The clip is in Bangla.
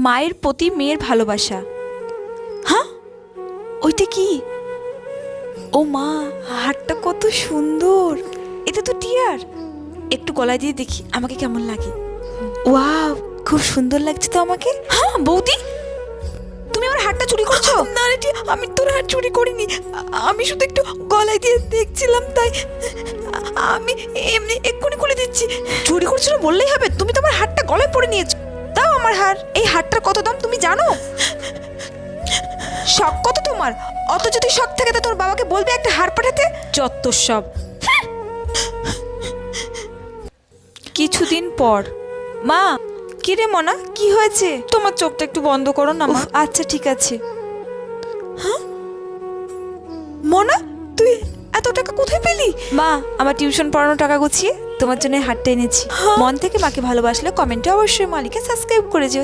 মায়ের প্রতি মেয়ের ভালোবাসা। হ্যাঁ, ওইটা কি? ও মা, হারটা কত সুন্দর! এটা তো টিয়ার। একটু গলায় দিয়ে দেখি আমাকে কেমন লাগে। ওয়াও, খুব সুন্দর লাগছে তো আমাকে। হ্যাঁ বৌদি, তুমি আমার হারটা চুরি করছো? না রে টিয়া, আমি তোর হার চুরি করিনি। আমি শুধু একটু গলায় দিয়ে দেখছিলাম, তাই আমি এমনি এক্ষুনি খুলে দিচ্ছি। চুরি করছিল বললেই হবে? তুমি তো আমার হারটা গলায় পরে নিয়েছো। দাও আমার হার। এই হারটার কত দাম তুমি জানো? শখ কত তোমার? অত যদি শখ থাকে তো তোর বাবাকে বলবে একটা হার পাঠাতে। যত সব। কিছুদিন পর। মা, কি রে মনা, কি হয়েছে? তোমার চোখটা একটু বন্ধ করো না মা। আচ্ছা ঠিক আছে। হ্যাঁ মনা, তুই এত টাকা কোথায় পেলি? মা, আমার টিউশন পড়ানোর টাকা গুছিয়ে তোমার জন্য হারটা এনেছি। মন থেকে মাকে ভালোবাসলে কমেন্টে অবশ্যই মালিকে সাবস্ক্রাইব করে যেও।